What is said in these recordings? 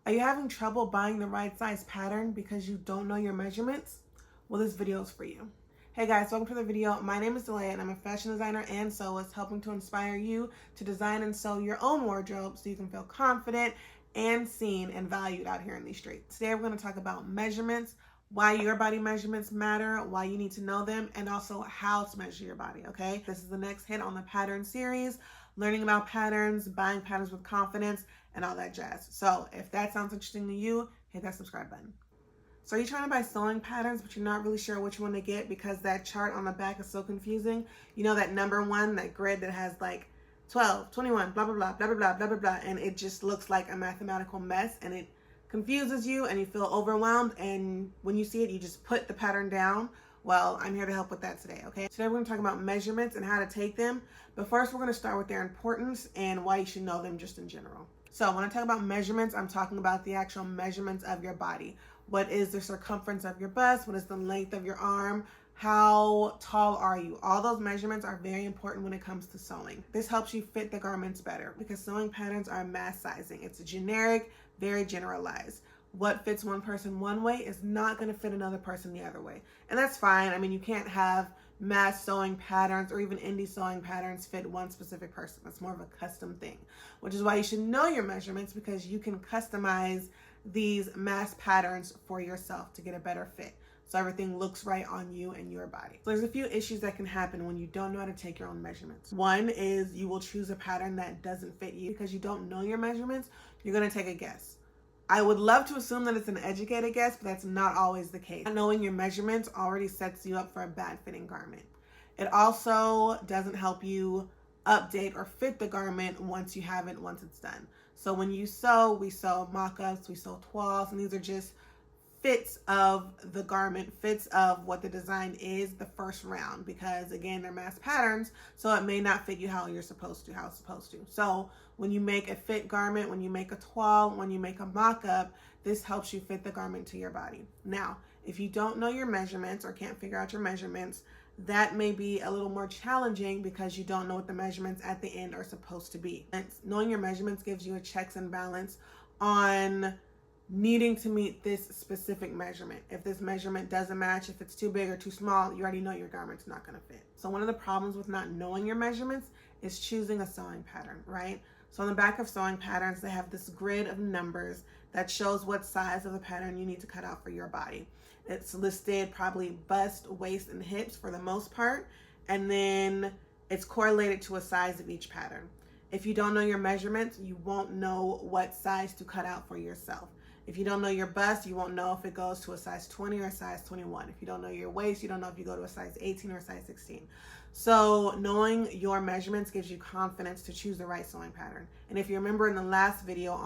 Are you having trouble buying the right size pattern because you don't know your measurements? Well, this video is for you. Hey guys, welcome to the video. My name is Delia and I'm a fashion designer and sewist, helping to inspire you to design and sew your own wardrobe so you can feel confident and seen and valued out here in these streets. Today we're going to talk about measurements, why your body measurements matter, why you need to know them, and also how to measure your body, okay? This is the next hit on the pattern series, learning about patterns, buying patterns with confidence, and all that jazz. So if that sounds interesting to you, hit that subscribe button. So you're trying to buy sewing patterns, but you're not really sure which one to get because that chart on the back is so confusing. You know that number one, that grid that has like 12, 21, blah, blah, blah, blah, blah, blah, blah, blah, blah, and it just looks like a mathematical mess and it confuses you and you feel overwhelmed, and when you see it, you just put the pattern down. Well, I'm here to help with that today, okay? Today we're going to talk about measurements and how to take them, but first we're going to start with their importance and why you should know them just in general. So when I talk about measurements, I'm talking about the actual measurements of your body. What is the circumference of your bust? What is the length of your arm? How tall are you? All those measurements are very important when it comes to sewing. This helps you fit the garments better because sewing patterns are mass sizing. It's a generic, very generalized. What fits one person one way is not going to fit another person the other way. And that's fine. I mean, you can't have mass sewing patterns or even indie sewing patterns fit one specific person. That's more of a custom thing, which is why you should know your measurements, because you can customize these mass patterns for yourself to get a better fit, so everything looks right on you and your body. So there's a few issues that can happen when you don't know how to take your own measurements. One is you will choose a pattern that doesn't fit you because you don't know your measurements. You're going to take a guess. I would love to assume that it's an educated guess, but that's not always the case. Not knowing your measurements already sets you up for a bad fitting garment. It also doesn't help you update or fit the garment once you have it, once it's done. So when you sew, we sew mock-ups, we sew toiles, and these are just fits of the garment, fits of what the design is the first round, because again, they're mass patterns, so it may not fit you how it's supposed to. So when you make a fit garment, when you make a toile, when you make a mock-up, this helps you fit the garment to your body. Now, if you don't know your measurements or can't figure out your measurements, that may be a little more challenging because you don't know what the measurements at the end are supposed to be. And knowing your measurements gives you a checks and balance on needing to meet this specific measurement. If this measurement doesn't match, if it's too big or too small, you already know your garment's not going to fit. So one of the problems with not knowing your measurements is choosing a sewing pattern, right? So on the back of sewing patterns, they have this grid of numbers that shows what size of the pattern you need to cut out for your body. It's listed probably bust, waist, and hips for the most part, and then it's correlated to a size of each pattern. If you don't know your measurements, you won't know what size to cut out for yourself. If you don't know your bust, you won't know if it goes to a size 20 or a size 21. If you don't know your waist, you don't know if you go to a size 18 or a size 16. So knowing your measurements gives you confidence to choose the right sewing pattern. And if you remember in the last video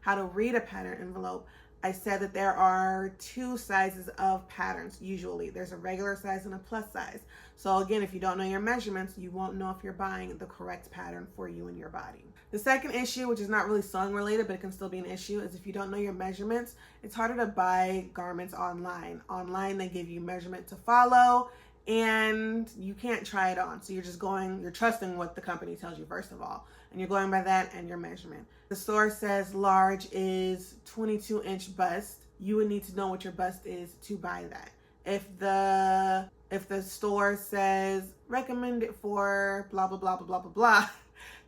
how to read a pattern envelope, I said that there are two sizes of patterns. Usually there's a regular size and a plus size. So again, if you don't know your measurements, you won't know if you're buying the correct pattern for you and your body. The second issue, which is not really sewing related, but it can still be an issue, is if you don't know your measurements, it's harder to buy garments online. Online, they give you measurement to follow and you can't try it on. So you're trusting what the company tells you first of all, and you're going by that and your measurement. The store says large is 22-inch bust. You would need to know what your bust is to buy that. If the store says recommended for blah, blah, blah, blah, blah, blah, blah,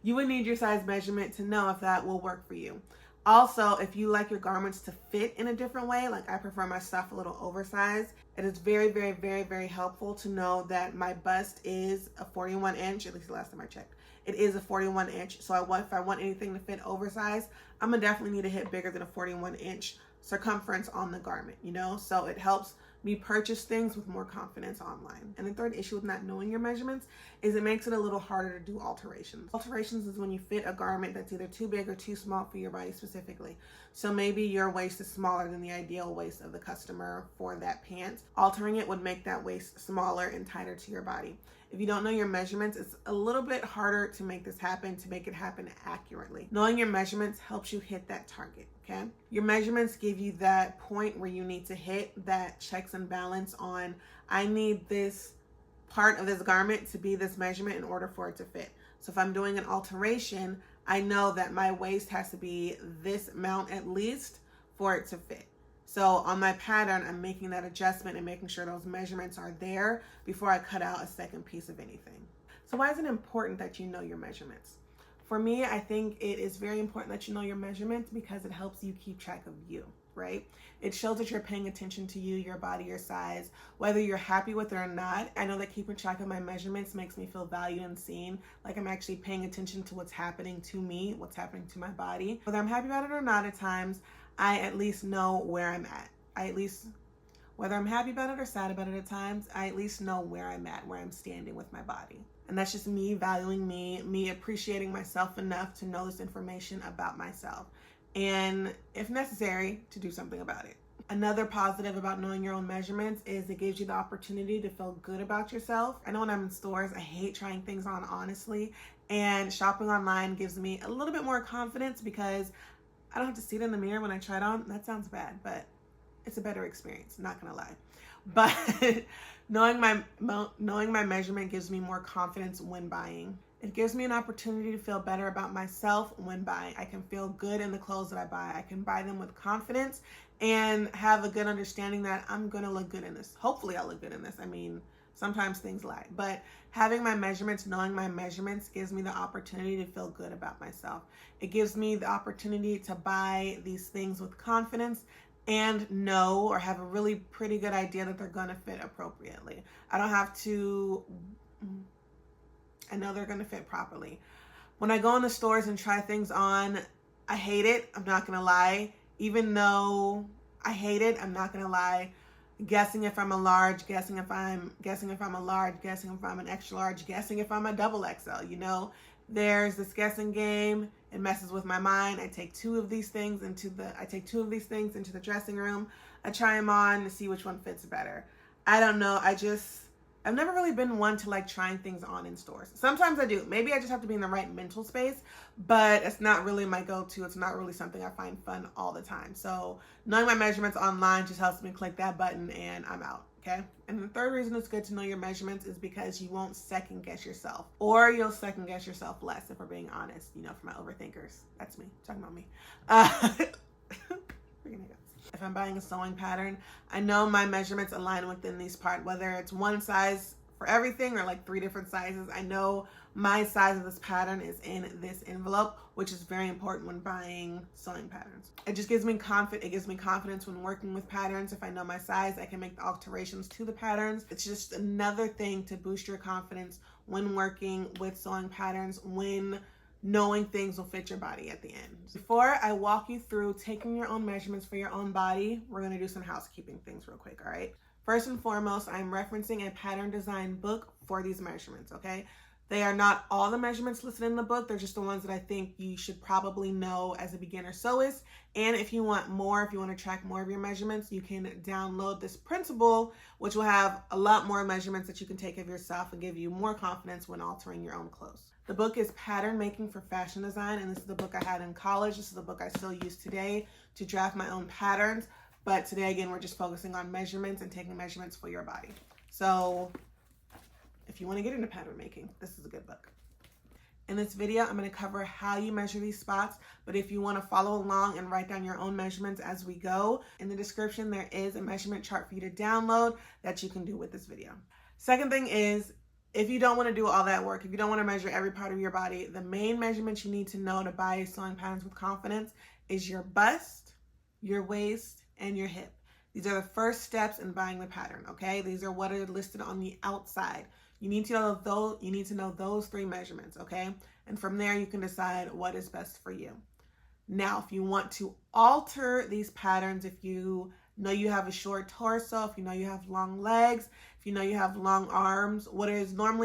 you would need your size measurement to know if that will work for you. Also, if you like your garments to fit in a different way, like I prefer my stuff a little oversized, it is very, very, very, very helpful to know that my bust is a 41 inch, at least the last time I checked. It is a 41 inch. So if I want anything to fit oversized, I'm gonna definitely need to hit bigger than a 41 inch circumference on the garment, you know? So it helps me purchase things with more confidence online. And the third issue with not knowing your measurements is it makes it a little harder to do alterations. Alterations is when you fit a garment that's either too big or too small for your body specifically. So maybe your waist is smaller than the ideal waist of the customer for that pant. Altering it would make that waist smaller and tighter to your body. If you don't know your measurements, it's a little bit harder to make this happen, to make it happen accurately. Knowing your measurements helps you hit that target, okay? Your measurements give you that point where you need to hit that checks and balance on, I need this part of this garment to be this measurement in order for it to fit. So if I'm doing an alteration, I know that my waist has to be this amount at least for it to fit. So on my pattern, I'm making that adjustment and making sure those measurements are there before I cut out a second piece of anything. So why is it important that you know your measurements? For me, I think it is very important that you know your measurements because it helps you keep track of you, right? It shows that you're paying attention to you, your body, your size, whether you're happy with it or not. I know that keeping track of my measurements makes me feel valued and seen, like I'm actually paying attention to what's happening to me, what's happening to my body. Whether I'm happy about it or not at times, I at least know where I'm at. Whether I'm happy about it or sad about it at times, I at least know where I'm at, where I'm standing with my body. And that's just me valuing me appreciating myself enough to know this information about myself. And if necessary, to do something about it. Another positive about knowing your own measurements is it gives you the opportunity to feel good about yourself. I know when I'm in stores, I hate trying things on honestly, and shopping online gives me a little bit more confidence because I don't have to see it in the mirror when I try it on. That sounds bad, but it's a better experience, not gonna lie. But knowing my measurement gives me more confidence when buying. It gives me an opportunity to feel better about myself when buying. I can feel good in the clothes that I buy. I can buy them with confidence and have a good understanding that I'm gonna look good in this. Hopefully I'll look good in this. I mean, sometimes things lie, but having my measurements, knowing my measurements gives me the opportunity to feel good about myself. It gives me the opportunity to buy these things with confidence and know or have a really pretty good idea that they're gonna fit appropriately. I know they're gonna fit properly. When I go in the stores and try things on, I hate it. I'm not gonna lie. Even though I hate it, I'm not gonna lie. Guessing if I'm a large, guessing if I'm a large, guessing if I'm an extra large, guessing if I'm a double XL, you know? There's this guessing game. It messes with my mind. I take two of these things into the dressing room. I try them on to see which one fits better. I don't know. I've never really been one to like trying things on in stores. Sometimes I do. Maybe I just have to be in the right mental space, but it's not really my go-to. It's not really something I find fun all the time. So knowing my measurements online just helps me click that button and I'm out. Okay. And the third reason it's good to know your measurements is because you won't second guess yourself, or you'll second guess yourself less if we're being honest, you know, for my overthinkers. That's me, talking about me. If I'm buying a sewing pattern, I know my measurements align within these parts, whether it's one size for everything or like 3 different sizes. I know my size of this pattern is in this envelope, which is very important when buying sewing patterns. It just gives me confidence. It gives me confidence when working with patterns. If I know my size, I can make the alterations to the patterns. It's just another thing to boost your confidence when working with sewing patterns, when knowing things will fit your body at the end. Before I walk you through taking your own measurements for your own body, we're gonna do some housekeeping things real quick, all right? First and foremost, I'm referencing a pattern design book for these measurements, okay? They are not all the measurements listed in the book. They're just the ones that I think you should probably know as a beginner sewist. And if you want more, if you want to track more of your measurements, you can download this printable, which will have a lot more measurements that you can take of yourself and give you more confidence when altering your own clothes. The book is Pattern Making for Fashion Design, and this is the book I had in college. This is the book I still use today to draft my own patterns. But today, again, we're just focusing on measurements and taking measurements for your body. So if you want to get into pattern making, this is a good book. In this video, I'm going to cover how you measure these spots, but if you want to follow along and write down your own measurements as we go, in the description, there is a measurement chart for you to download that you can do with this video. Second thing is, if you don't want to do all that work, if you don't want to measure every part of your body, the main measurements you need to know to buy sewing patterns with confidence is your bust, your waist, and your hip. These are the first steps in buying the pattern, okay? These are what are listed on the outside. You need to know those 3 measurements, okay? And from there, you can decide what is best for you. Now, if you want to alter these patterns, if you know you have a short torso, if you know you have long legs, if you know you have long arms, what is not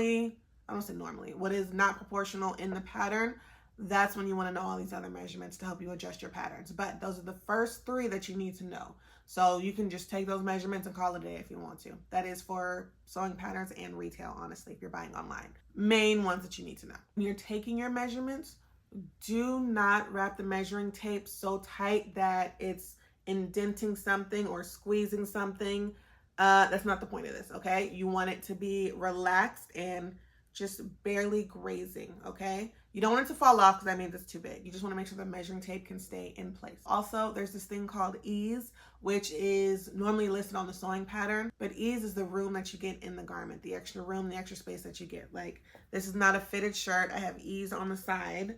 proportional in the pattern, that's when you want to know all these other measurements to help you adjust your patterns. But those are the first 3 that you need to know. So you can just take those measurements and call it a day if you want to. That is for sewing patterns and retail, honestly, if you're buying online. Main ones that you need to know. When you're taking your measurements, do not wrap the measuring tape so tight that it's indenting something or squeezing something. That's not the point of this, okay? You want it to be relaxed and just barely grazing, okay? You don't want it to fall off because that means it's too big. You just want to make sure the measuring tape can stay in place. Also, there's this thing called ease, which is normally listed on the sewing pattern, but ease is the room that you get in the garment, the extra room, the extra space that you get. Like, this is not a fitted shirt. I have ease on the side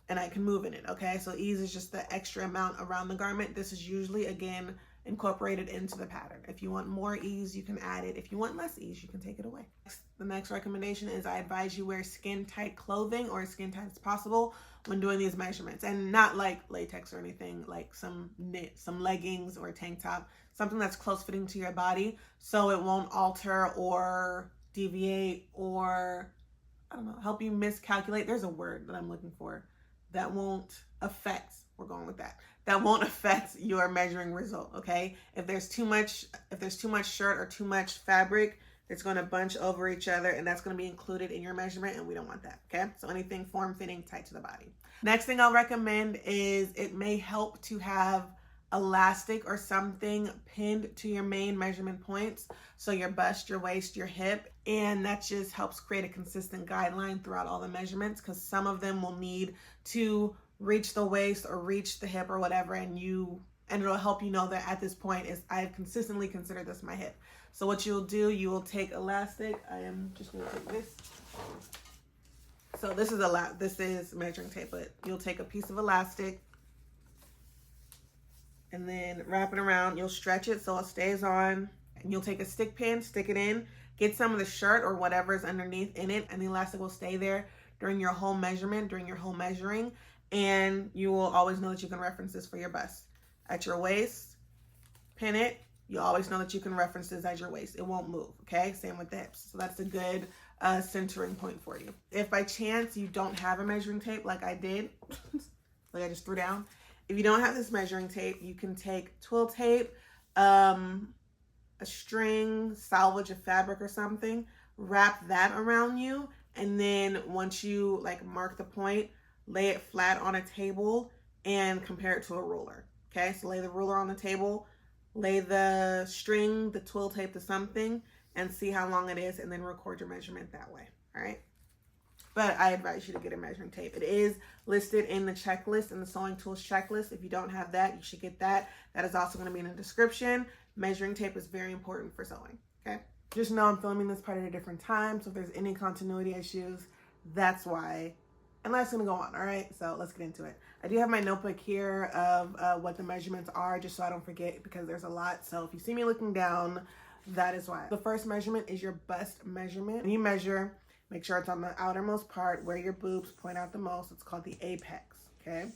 and I can move in it, okay? So ease is just the extra amount around the garment. This is usually, again, incorporated into the pattern. If you want more ease, you can add it. If you want less ease, you can take it away. The next recommendation is I advise you wear skin tight clothing, or as skin tight as possible, when doing these measurements, and not like latex or anything, like some knit, some leggings or a tank top, something that's close fitting to your body so it won't alter or deviate or, I don't know, help you miscalculate. There's a word that I'm looking for that won't affect, we're going with that won't affect your measuring result, okay? If there's too much shirt or too much fabric, it's going to bunch over each other, and that's going to be included in your measurement, and we don't want that, okay? So anything form-fitting, tight to the body. Next thing I'll recommend is it may help to have elastic or something pinned to your main measurement points, so your bust, your waist, your hip, and that just helps create a consistent guideline throughout all the measurements, because some of them will need to reach the waist or reach the hip or whatever, and it'll help you know that at this point I've consistently considered this my hip. So what you'll do, you will take elastic. I am just going to take this. So this is measuring tape, but you'll take a piece of elastic and then wrap it around. You'll stretch it so it stays on, and you'll take a stick pin, stick it in, get some of the shirt or whatever is underneath in it, and the elastic will stay there during your whole measurement, during your whole measuring, and you will always know that you can reference this for your bust. At your waist, pin it. You always know that you can reference this at your waist. It won't move, okay? Same with the hips. So that's a good centering point for you. If by chance you don't have a measuring tape like I did, like I just threw down, if you don't have this measuring tape, you can take twill tape, a string, salvage a fabric or something, wrap that around you, and then once you like mark the point, lay it flat on a table and compare it to a ruler. Okay, so lay the ruler on the table, lay the string, the twill tape to something, and see how long it is, and then record your measurement that way. All right. But I advise you to get a measuring tape. It is listed in the checklist, in the sewing tools checklist. If you don't have that, you should get that. That is also going to be in the description. Measuring tape is very important for sewing. Okay. Just know I'm filming this part at a different time, so if there's any continuity issues, that's why. And that's going to go on, all right? So let's get into it. I do have my notebook here of what the measurements are, just so I don't forget, because there's a lot. So if you see me looking down, that is why. The first measurement is your bust measurement. When you measure, make sure it's on the outermost part where your boobs point out the most. It's called the apex, okay?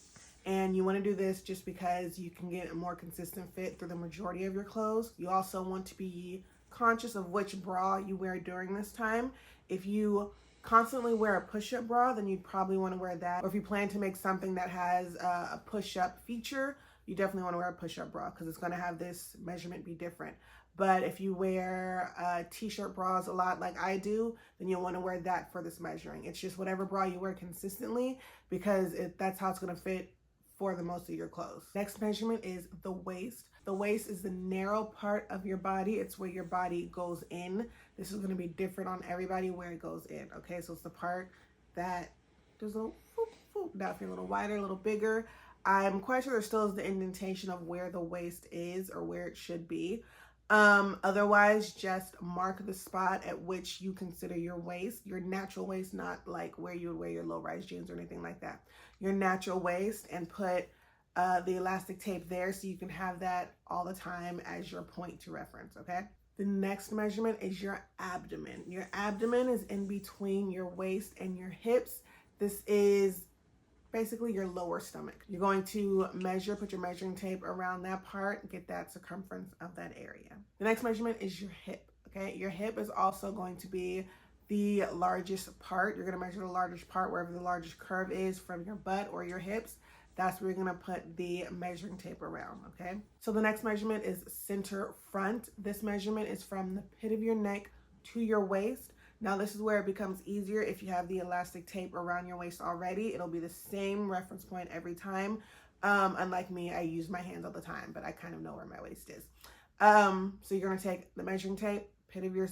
And you want to do this just because you can get a more consistent fit through the majority of your clothes. You also want to be conscious of which bra you wear during this time. If you constantly wear a push-up bra, then you'd probably want to wear that. Or if you plan to make something that has a push-up feature, you definitely want to wear a push-up bra because it's going to have this measurement be different. But if you wear t-shirt bras a lot like I do, then you'll want to wear that for this measuring. It's just whatever bra you wear consistently, because that's how it's going to fit for the most of your clothes. Next measurement is the waist. The waist is the narrow part of your body. It's where your body goes in. This is going to be different on everybody where it goes in, okay? So it's the part that does a little whoop, whoop, that feel a little wider, a little bigger. I'm quite sure there still is the indentation of where the waist is or where it should be. Otherwise, just mark the spot at which you consider your waist, your natural waist, not like where you would wear your low-rise jeans or anything like that. Your natural waist, and put the elastic tape there so you can have that all the time as your point to reference, okay? The next measurement is your abdomen. Your abdomen is in between your waist and your hips. This is basically your lower stomach. You're going to measure, put your measuring tape around that part, get that circumference of that area. The next measurement is your hip, okay? Your hip is also going to be the largest part. You're gonna measure the largest part wherever the largest curve is from your butt or your hips. That's where you're gonna put the measuring tape around, okay? So the next measurement is center front. This measurement is from the pit of your neck to your waist. Now this is where it becomes easier if you have the elastic tape around your waist already. It'll be the same reference point every time. Unlike me, I use my hands all the time, but I kind of know where my waist is. So you're gonna take the measuring tape, pit of your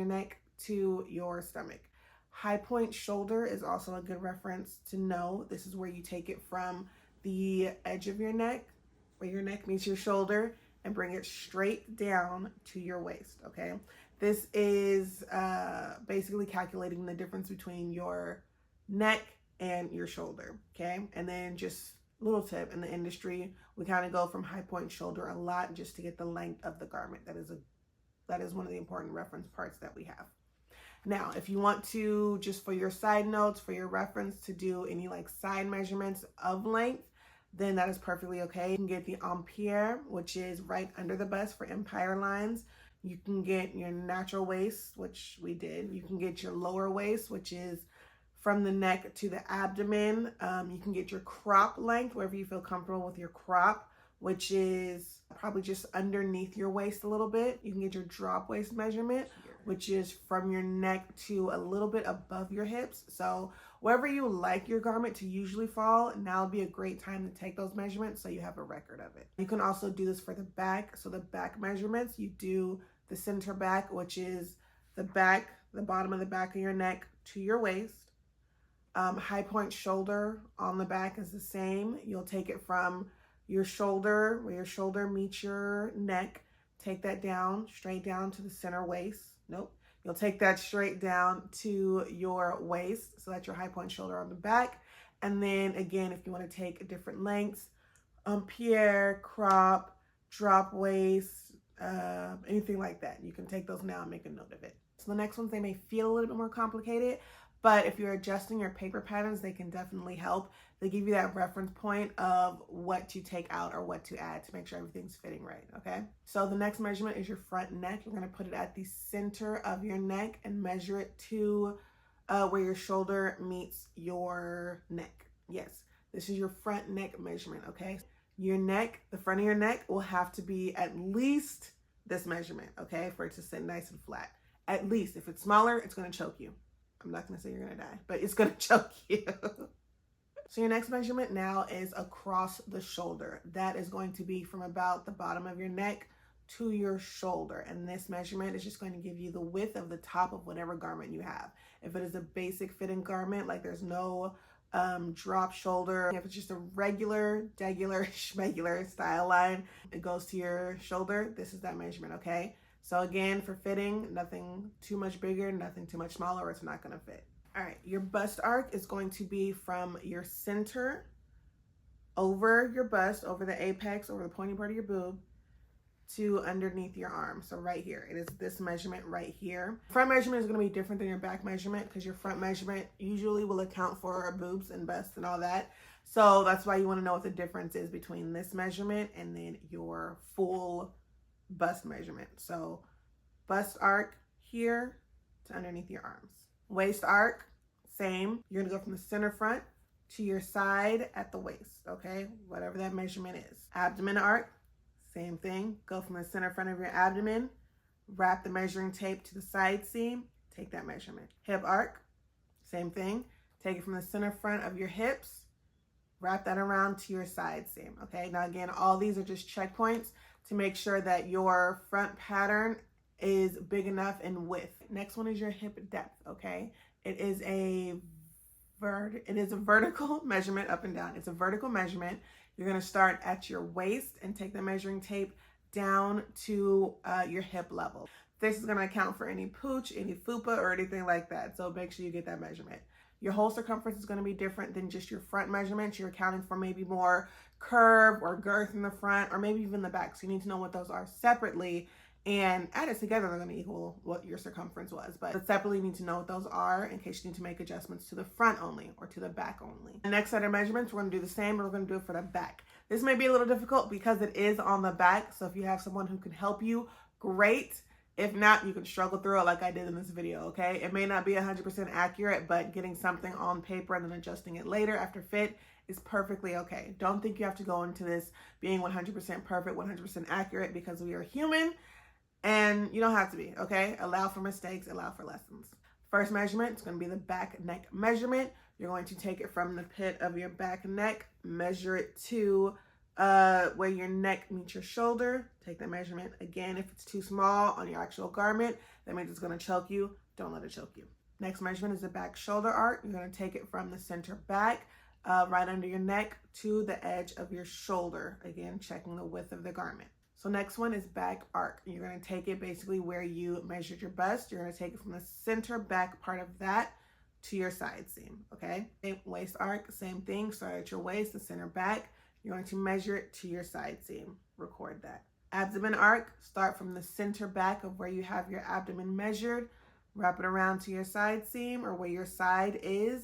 neck to your stomach. High point shoulder is also a good reference to know. This is where you take it from the edge of your neck, where your neck meets your shoulder, and bring it straight down to your waist, okay? This is basically calculating the difference between your neck and your shoulder, okay? And then just a little tip, in the industry, we kind of go from high point shoulder a lot just to get the length of the garment. That is one of the important reference parts that we have. Now, if you want to, just for your side notes, for your reference, to do any like side measurements of length, then that is perfectly okay. You can get the empire, which is right under the bust for empire lines. You can get your natural waist, which we did. You can get your lower waist, which is from the neck to the abdomen. You can get your crop length, wherever you feel comfortable with your crop, which is probably just underneath your waist a little bit. You can get your drop waist measurement, which is from your neck to a little bit above your hips. So wherever you like your garment to usually fall, now would be a great time to take those measurements so you have a record of it. You can also do this for the back. So the back measurements, you do the center back, which is the back, the bottom of the back of your neck to your waist. High point shoulder on the back is the same. You'll take it from your shoulder, where your shoulder meets your neck. Take that down, straight down to the center waist. Nope. You'll take that straight down to your waist. So that's your high point shoulder on the back. And then again, if you want to take different lengths, pierre, crop, drop waist, anything like that, you can take those now and make a note of it. So the next ones, they may feel a little bit more complicated, but if you're adjusting your paper patterns, they can definitely help. They give you that reference point of what to take out or what to add to make sure everything's fitting right, okay? So the next measurement is your front neck. You're gonna put it at the center of your neck and measure it to where your shoulder meets your neck. Yes, this is your front neck measurement, okay? Your neck, the front of your neck will have to be at least this measurement, okay, for it to sit nice and flat. At least. If it's smaller, it's gonna choke you. I'm not gonna say you're gonna die, but it's gonna choke you. So your next measurement now is across the shoulder. That is going to be from about the bottom of your neck to your shoulder. And this measurement is just going to give you the width of the top of whatever garment you have. If it is a basic fitting garment, like there's no drop shoulder, if it's just a regular, schmegular style line, it goes to your shoulder, this is that measurement, okay? So again, for fitting, nothing too much bigger, nothing too much smaller, or it's not gonna fit. All right, your bust arc is going to be from your center over your bust, over the apex, over the pointy part of your boob, to underneath your arm. So right here, it is this measurement right here. Front measurement is gonna be different than your back measurement because your front measurement usually will account for boobs and bust and all that. So that's why you wanna know what the difference is between this measurement and then your full bust measurement. So bust arc here to underneath your arms. Waist arc, same. You're gonna go from the center front to your side at the waist, okay? Whatever that measurement is. Abdomen arc, same thing. Go from the center front of your abdomen, wrap the measuring tape to the side seam, take that measurement. Hip arc, same thing. Take it from the center front of your hips, wrap that around to your side seam, okay? Now again, all these are just checkpoints to make sure that your front pattern is big enough in width. Next one is your hip depth, okay? It is a vertical measurement up and down. It's a vertical measurement. You're gonna start at your waist and take the measuring tape down to your hip level. This is gonna account for any pooch, any fupa, or anything like that. So make sure you get that measurement. Your whole circumference is gonna be different than just your front measurements. You're accounting for maybe more curve or girth in the front, or maybe even the back. So you need to know what those are separately, and added together, they're gonna equal what your circumference was. But separately, you need to know what those are in case you need to make adjustments to the front only or to the back only. The next set of measurements, we're gonna do the same, but we're gonna do it for the back. This may be a little difficult because it is on the back. So if you have someone who can help you, great. If not, you can struggle through it like I did in this video, okay? It may not be 100% accurate, but getting something on paper and then adjusting it later after fit is perfectly okay. Don't think you have to go into this being 100% perfect, 100% accurate, because we are human and you don't have to be, okay? Allow for mistakes, allow for lessons. First measurement is gonna be the back neck measurement. You're going to take it from the pit of your back neck, measure it to where your neck meets your shoulder. Take that measurement. Again, if it's too small on your actual garment, that means it's gonna choke you. Don't let it choke you. Next measurement is the back shoulder arc. You're going to take it from the center back, right under your neck to the edge of your shoulder. Again, checking the width of the garment. So next one is back arc. You're going to take it basically where you measured your bust. You're going to take it from the center back part of that to your side seam, okay? Waist arc, same thing. Start at your waist, the center back. You're going to measure it to your side seam. Record that. Abdomen arc, start from the center back of where you have your abdomen measured. Wrap it around to your side seam or where your side is.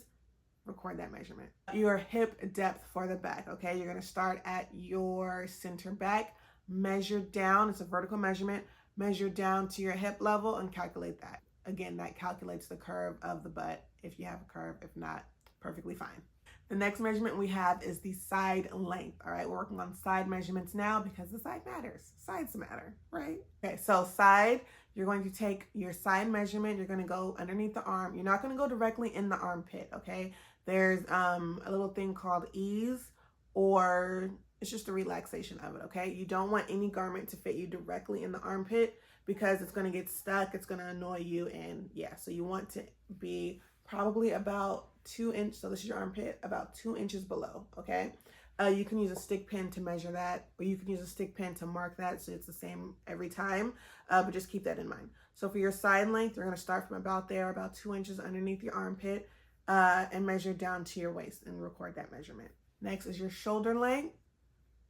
Record that measurement. Your hip depth for the back, okay? You're going to start at your center back, measure down. It's a vertical measurement. Measure down to your hip level and calculate that. Again, that calculates the curve of the butt if you have a curve. If not, perfectly fine. The next measurement we have is the side length. All right, we're working on side measurements now because the side matters. Sides matter, right? Okay, so side, you're going to take your side measurement. You're going to go underneath the arm. You're not going to go directly in the armpit, okay? There's a little thing called ease, or it's just a relaxation of it, okay? You don't want any garment to fit you directly in the armpit because it's going to get stuck. It's going to annoy you. And yeah, so you want to be probably about 2 inches. So this is your armpit, about 2 inches below, okay? You can use a stick pin to measure that, or you can use a stick pin to mark that so it's the same every time, but just keep that in mind. So for your side length, you're going to start from about there, about 2 inches underneath your armpit, and measure down to your waist and record that measurement. Next is your shoulder length,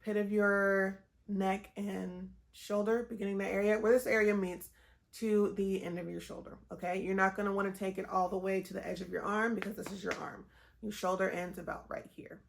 pit of your neck and shoulder, beginning that area, where this area meets to the end of your shoulder, okay? You're not going to want to take it all the way to the edge of your arm because this is your arm. Your shoulder ends about right here.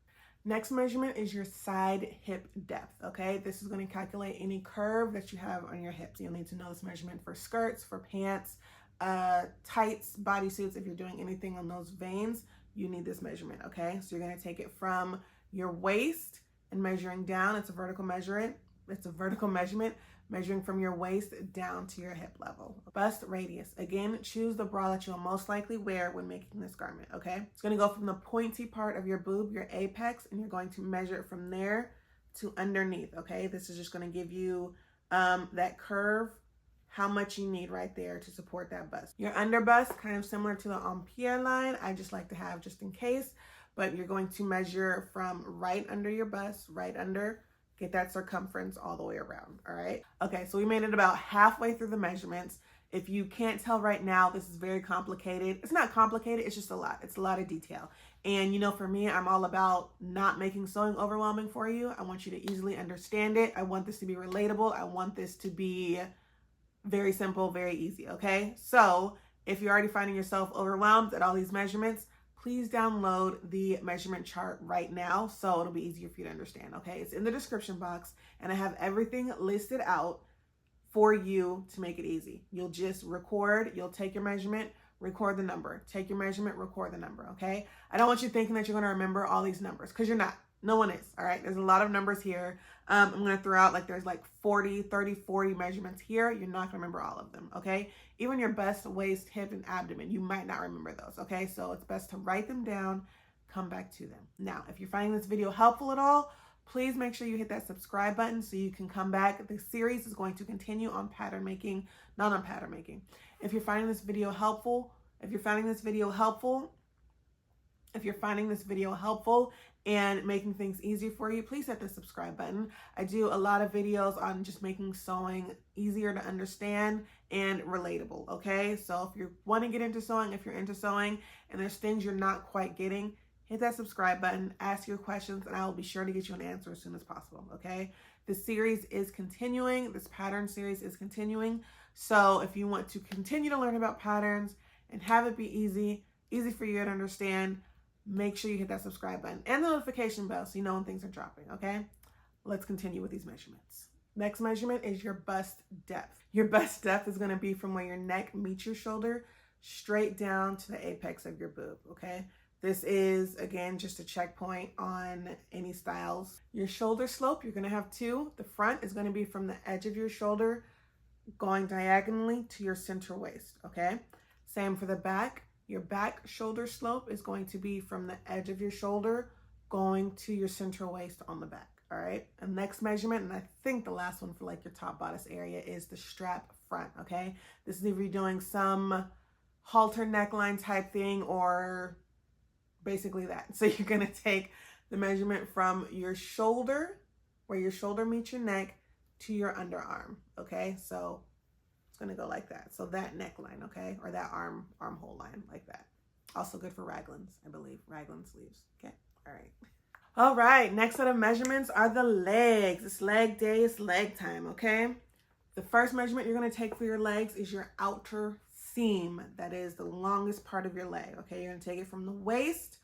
Next measurement is your side hip depth, okay? This is going to calculate any curve that you have on your hips. You'll need to know this measurement for skirts, for pants, tights, bodysuits. If you're doing anything on those veins, you need this measurement, okay? So you're going to take it from your waist and measuring down. It's a vertical measurement. It's a vertical measurement, measuring from your waist down to your hip level. Bust radius. Again, choose the bra that you'll most likely wear when making this garment, okay? It's going to go from the pointy part of your boob, your apex, and you're going to measure it from there to underneath, okay? This is just going to give you that curve, how much you need right there to support that bust. Your under bust, kind of similar to the en-pied line. I just like to have just in case, but you're going to measure from right under your bust, right under, get that circumference all the way around, all right? Okay, so we made it about halfway through the measurements. If you can't tell right now, this is very complicated. It's not complicated, it's just a lot. It's a lot of detail. And you know, for me, I'm all about not making sewing overwhelming for you. I want you to easily understand it. I want this to be relatable. I want this to be very simple, very easy, okay? So if you're already finding yourself overwhelmed at all these measurements, please download the measurement chart right now so it'll be easier for you to understand, okay? It's in the description box, and I have everything listed out for you to make it easy. You'll just record, you'll take your measurement, record the number. Take your measurement, record the number, okay? I don't want you thinking that you're gonna remember all these numbers, because you're not. No one is, all right? There's a lot of numbers here. I'm gonna throw out like there's like 40 measurements here. You're not gonna remember all of them, okay? Even your bust, waist, hip, and abdomen, you might not remember those, okay? So it's best to write them down, come back to them. Now, if you're finding this video helpful at all, please make sure you hit that subscribe button so you can come back. The series is going to continue on pattern making, not on pattern making. If you're finding this video helpful, and making things easy for you, please hit the subscribe button. I do a lot of videos on just making sewing easier to understand and relatable, okay? So if you want to get into sewing, if you're into sewing and there's things you're not quite getting, hit that subscribe button, ask your questions, and I will be sure to get you an answer as soon as possible, okay? This series is continuing. This pattern series is continuing. So if you want to continue to learn about patterns and have it be easy for you to understand, make sure you hit that subscribe button and the notification bell so you know when things are dropping, okay? Let's continue with these measurements. Next measurement is your bust depth. Your bust depth is going to be from where your neck meets your shoulder straight down to the apex of your boob, okay? This is, again, just a checkpoint on any styles. Your shoulder slope, you're going to have two. The front is going to be from the edge of your shoulder going diagonally to your center waist, okay? Same for the back. Your back shoulder slope is going to be from the edge of your shoulder going to your center waist on the back, all right? And next measurement, and I think the last one for like your top bodice area, is the strap front, okay? This is if you're doing some halter neckline type thing, or basically that. So you're gonna take the measurement from your shoulder, where your shoulder meets your neck, to your underarm, okay? So it's gonna go like that. So that neckline, okay? Or that armhole line, like that. Also good for raglans, I believe. Raglan sleeves, okay? All right. All right, next set of measurements are the legs. It's leg day, it's leg time, okay? The first measurement you're gonna take for your legs is your outer seam. That is the longest part of your leg, okay? You're gonna take it from the waist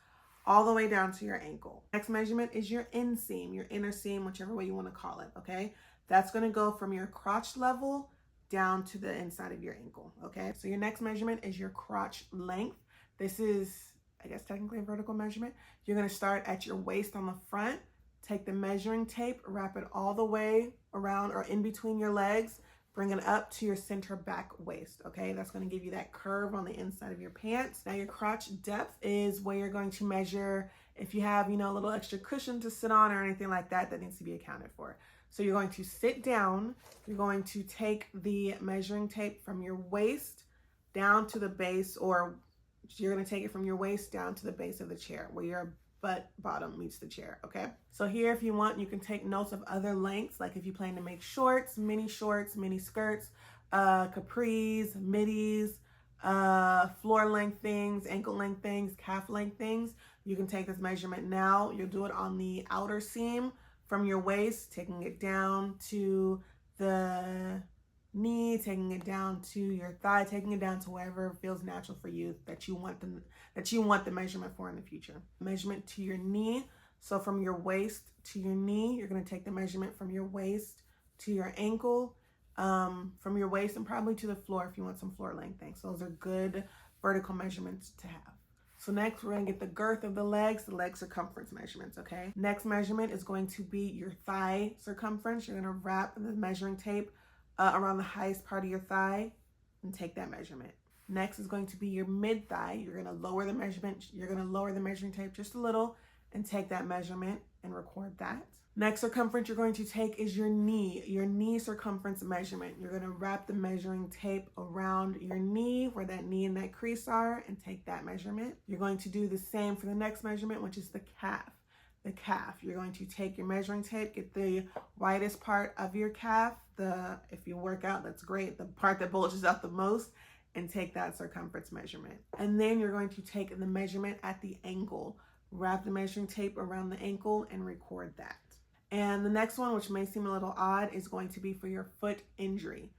all the way down to your ankle. Next measurement is your inseam, your inner seam, whichever way you wanna call it, okay? That's gonna go from your crotch level down to the inside of your ankle, okay? So your next measurement is your crotch length. This is, I guess, technically a vertical measurement. You're gonna start at your waist on the front, take the measuring tape, wrap it all the way around or in between your legs, bring it up to your center back waist, okay? That's gonna give you that curve on the inside of your pants. Now your crotch depth is where you're going to measure if you have, a little extra cushion to sit on or anything like that, that needs to be accounted for. So you're going to sit down, you're going to take the measuring tape from your waist down to the base, or you're gonna take it from your waist down to the base of the chair, where your butt bottom meets the chair, okay? So here, if you want, you can take notes of other lengths, like if you plan to make shorts, mini skirts, capris, middies, floor length things, ankle length things, calf length things. You can take this measurement now. You'll do it on the outer seam from your waist, taking it down to the knee, taking it down to your thigh, taking it down to wherever feels natural for you that you want the measurement for in the future. Measurement to your knee. So from your waist to your knee, you're going to take the measurement from your waist to your ankle, from your waist and probably to the floor if you want some floor length things. Those are good vertical measurements to have. So next, we're gonna get the girth of the leg circumference measurements, okay? Next measurement is going to be your thigh circumference. You're gonna wrap the measuring tape around the highest part of your thigh and take that measurement. Next is going to be your mid thigh. You're gonna lower the measurement. You're gonna lower the measuring tape just a little and take that measurement and record that. Next circumference you're going to take is your knee circumference measurement. You're gonna wrap the measuring tape around your knee, where that knee and that crease are, and take that measurement. You're going to do the same for the next measurement, which is the calf. The calf, you're going to take your measuring tape, get the widest part of your calf, if you work out, that's great, the part that bulges out the most, and take that circumference measurement. And then you're going to take the measurement at the ankle, wrap the measuring tape around the ankle and record that. And the next one, which may seem a little odd, is going to be for your foot injury.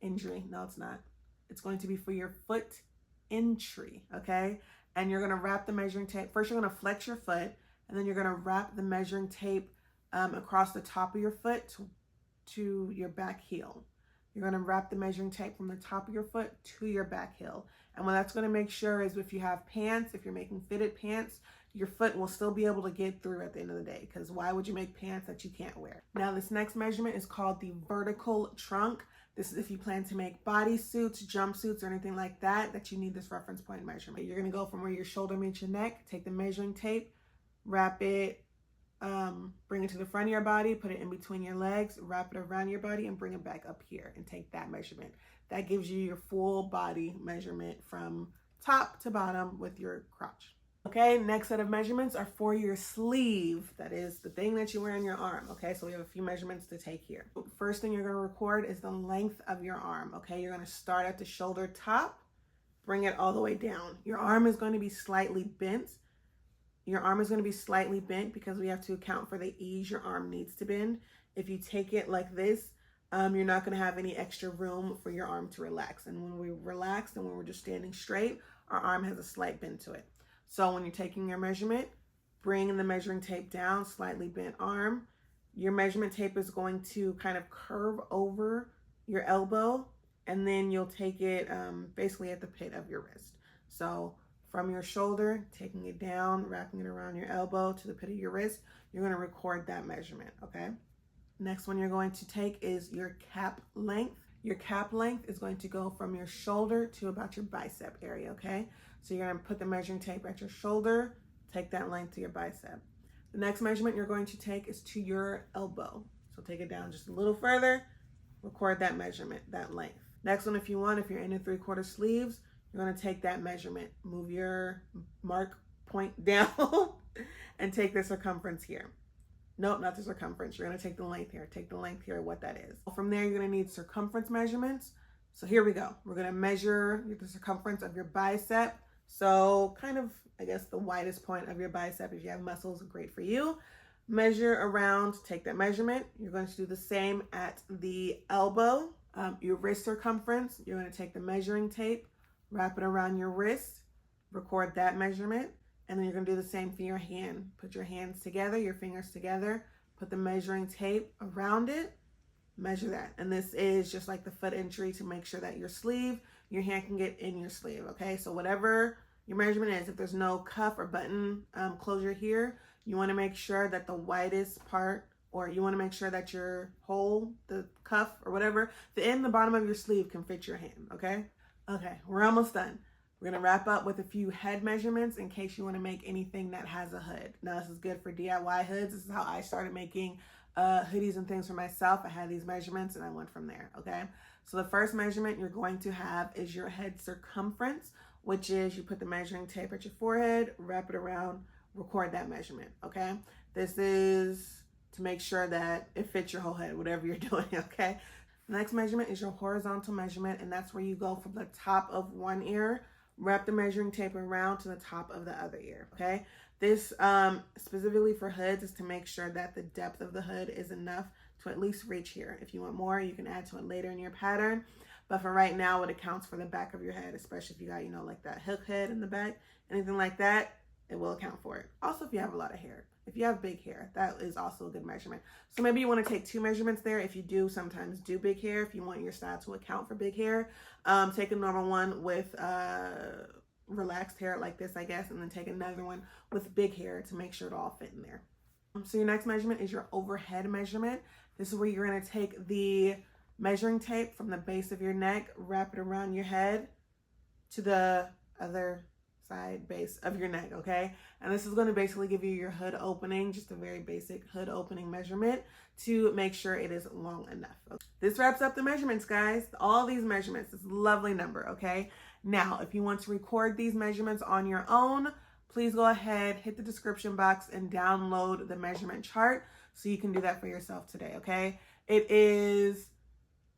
No, it's not. It's going to be for your foot entry, okay? And you're gonna wrap the measuring tape. First, you're gonna flex your foot, and then you're gonna wrap the measuring tape across the top of your foot to your back heel. You're gonna wrap the measuring tape from the top of your foot to your back heel. And what that's gonna make sure is if you have pants, if you're making fitted pants, your foot will still be able to get through at the end of the day, because why would you make pants that you can't wear? Now, this next measurement is called the vertical trunk. This is if you plan to make bodysuits, jumpsuits, or anything like that you need this reference point measurement. You're gonna go from where your shoulder meets your neck, take the measuring tape, wrap it, bring it to the front of your body, put it in between your legs, wrap it around your body, and bring it back up here and take that measurement. That gives you your full body measurement from top to bottom with your crotch. Okay, next set of measurements are for your sleeve. That is the thing that you wear on your arm. Okay, so we have a few measurements to take here. First thing you're gonna record is the length of your arm. Okay, you're gonna start at the shoulder top, bring it all the way down. Your arm is going to be slightly bent. Because we have to account for the ease your arm needs to bend. If you take it like this, you're not gonna have any extra room for your arm to relax. And when we relax and when we're just standing straight, our arm has a slight bend to it. So when you're taking your measurement, bring the measuring tape down, slightly bent arm. Your measurement tape is going to kind of curve over your elbow, and then you'll take it basically at the pit of your wrist. So from your shoulder, taking it down, wrapping it around your elbow to the pit of your wrist, you're gonna record that measurement, okay? Next one you're going to take is your cap length. Your cap length is going to go from your shoulder to about your bicep area, okay? So you're gonna put the measuring tape at your shoulder, take that length to your bicep. The next measurement you're going to take is to your elbow. So take it down just a little further, record that measurement, that length. Next one, if you're in a 3/4 sleeves, you're going to take that measurement, move your mark point down and take the circumference here. Nope, not the circumference. You're going to take the length here. Take the length here, what that is. From there, you're going to need circumference measurements. So here we go. We're going to measure the circumference of your bicep. So kind of, I guess, the widest point of your bicep. If you have muscles, great for you. Measure around, take that measurement. You're going to do the same at the elbow. Your wrist circumference, you're going to take the measuring tape, wrap it around your wrist, record that measurement, and then you're going to do the same for your hand. Put your hands together, your fingers together, put the measuring tape around it, measure that. And this is just like the foot entry to make sure that your sleeve, your hand can get in your sleeve, okay? So whatever your measurement is, if there's no cuff or button closure here, you want to make sure that the widest part, or you want to make sure that your hole, the cuff or whatever, the end, the bottom of your sleeve can fit your hand, okay? Okay, we're almost done. We're going to wrap up with a few head measurements in case you want to make anything that has a hood. Now, this is good for DIY hoods. This is how I started making hoodies and things for myself. I had these measurements and I went from there, okay? So the first measurement you're going to have is your head circumference, which is you put the measuring tape at your forehead, wrap it around, record that measurement, okay? This is to make sure that it fits your whole head, whatever you're doing, okay? The next measurement is your horizontal measurement, and that's where you go from the top of one ear, wrap the measuring tape around to the top of the other ear, okay? This specifically for hoods is to make sure that the depth of the hood is enough to at least reach here. If you want more, you can add to it later in your pattern. But for right now, it accounts for the back of your head, especially if you got, you know, like that hook head in the back, anything like that, it will account for it. Also, if you have a lot of hair. If you have big hair, that is also a good measurement. So maybe you want to take 2 measurements there. If you do sometimes do big hair, if you want your style to account for big hair, take a normal one with relaxed hair like this, I guess, and then take another one with big hair to make sure it all fit in there. So your next measurement is your overhead measurement. This is where you're going to take the measuring tape from the base of your neck, wrap it around your head to the other side base of your neck, okay? And this is going to basically give you your hood opening, just a very basic hood opening measurement to make sure it is long enough. Okay? This wraps up the measurements, guys. All these measurements, this lovely number, okay? Now, if you want to record these measurements on your own, please go ahead, hit the description box and download the measurement chart so you can do that for yourself today, okay? It is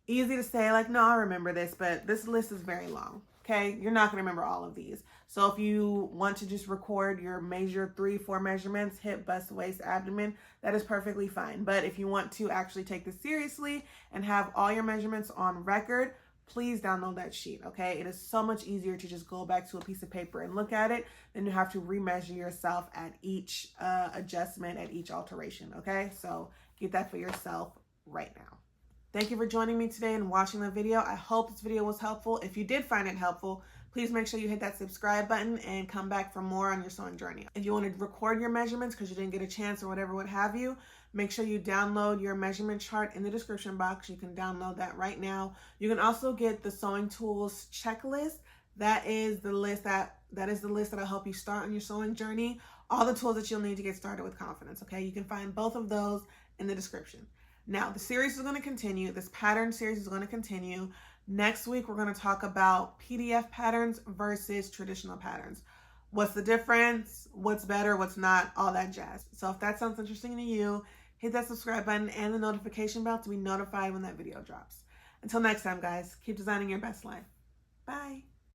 easy to say like, no, I remember this, but this list is very long. Okay, you're not going to remember all of these. So if you want to just record your major 3-4 measurements, hip, bust, waist, abdomen, that is perfectly fine. But if you want to actually take this seriously and have all your measurements on record, please download that sheet, okay? It is so much easier to just go back to a piece of paper and look at it than you have to remeasure yourself at each adjustment, at each alteration, okay? So get that for yourself right now. Thank you for joining me today and watching the video. I hope this video was helpful. If you did find it helpful, please make sure you hit that subscribe button and come back for more on your sewing journey. If you want to record your measurements because you didn't get a chance or whatever, what have you, make sure you download your measurement chart in the description box. You can download that right now. You can also get the sewing tools checklist. That is the list that'll help you start on your sewing journey. All the tools that you'll need to get started with confidence, okay? You can find both of those in the description. Now, the series is going to continue. This pattern series is going to continue. Next week, we're going to talk about PDF patterns versus traditional patterns. What's the difference? What's better? What's not? All that jazz. So if that sounds interesting to you, hit that subscribe button and the notification bell to be notified when that video drops. Until next time, guys, keep designing your best life. Bye.